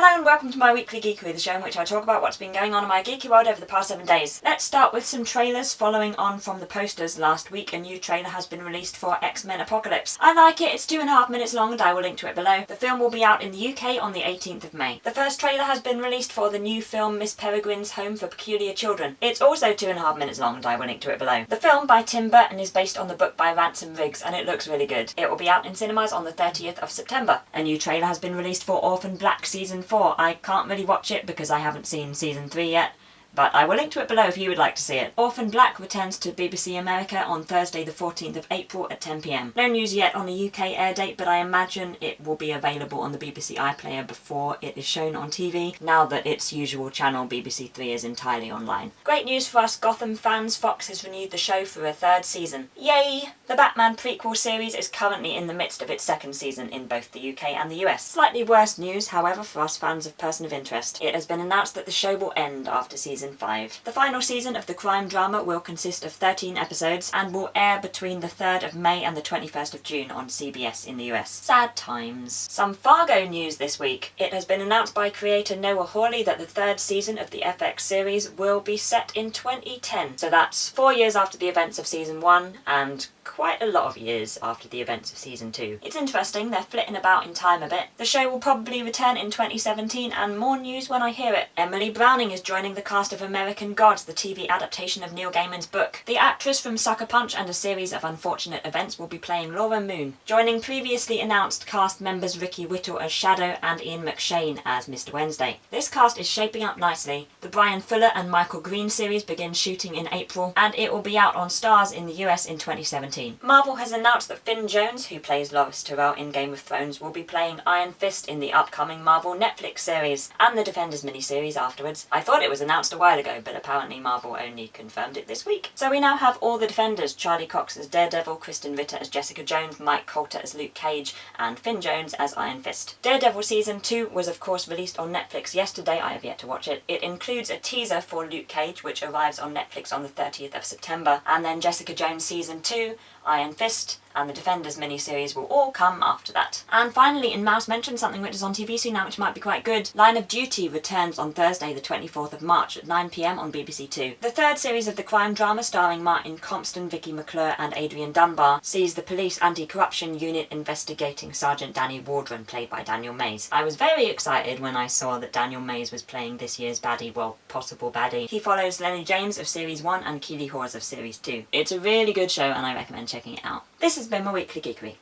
Hello and welcome to my Weekly Geekery, the show in which I talk about what's been going on in my geeky world over the past 7 days. Let's start with some trailers. Following on from the posters last week, a new trailer has been released for X-Men Apocalypse. I like it, it's 2.5 minutes long and I will link to it below. The film will be out in the UK on the 18th of May. The first trailer has been released for the new film Miss Peregrine's Home for Peculiar Children. It's also 2.5 minutes long and I will link to it below. The film by Tim Burton is based on the book by Ransom Riggs and it looks really good. It will be out in cinemas on the 30th of September. A new trailer has been released for Orphan Black Season 4. I can't really watch it because I haven't seen Season 3 yet, but I will link to it below if you would like to see it. Orphan Black returns to BBC America on Thursday the 14th of April at 10 PM. No news yet on the UK air date, but I imagine it will be available on the BBC iPlayer before it is shown on TV, now that its usual channel BBC 3 is entirely online. Great news for us Gotham fans, Fox has renewed the show for a 3rd season. Yay! The Batman prequel series is currently in the midst of its 2nd season in both the UK and the US. Slightly worse news, however, for us fans of Person of Interest. It has been announced that the show will end after Season 5. The final season of the crime drama will consist of 13 episodes and will air between the 3rd of May and the 21st of June on CBS in the US. Sad times. Some Fargo news this week. It has been announced by creator Noah Hawley that the 3rd season of the FX series will be set in 2010. So that's 4 years after the events of Season 1 and quite a lot of years after the events of Season 2. It's interesting, they're flitting about in time a bit. The show will probably return in 2017 and more news when I hear it. Emily Browning is joining the cast of American Gods, the TV adaptation of Neil Gaiman's book. The actress from Sucker Punch and A Series of Unfortunate Events will be playing Laura Moon, joining previously announced cast members Ricky Whittle as Shadow and Ian McShane as Mr. Wednesday. This cast is shaping up nicely. The Brian Fuller and Michael Green series begins shooting in April and it will be out on Starz in the US in 2017. Marvel has announced that Finn Jones, who plays Loras Tyrell in Game of Thrones, will be playing Iron Fist in the upcoming Marvel Netflix series, and the Defenders miniseries afterwards. I thought it was announced a while ago, but apparently Marvel only confirmed it this week. So we now have all the Defenders: Charlie Cox as Daredevil, Kristen Ritter as Jessica Jones, Mike Coulter as Luke Cage, and Finn Jones as Iron Fist. Daredevil Season 2 was of course released on Netflix yesterday. I have yet to watch it. It includes a teaser for Luke Cage, which arrives on Netflix on the 30th of September, and then Jessica Jones Season 2, Iron Fist, and the Defenders miniseries will all come after that. And finally, in Mouse mentioned something which is on TV soon now, which might be quite good. Line of Duty returns on Thursday the 24th of March at 9 PM on BBC 2. The 3rd series of the crime drama starring Martin Compston, Vicky McClure and Adrian Dunbar sees the police anti-corruption unit investigating Sergeant Danny Wardren, played by Daniel Mays. I was very excited when I saw that Daniel Mays was playing this year's baddie, well, possible baddie. He follows Lenny James of Series 1 and Keely Hawes of Series 2. It's a really good show and I recommend checking it out. This has been my Weekly Geekery.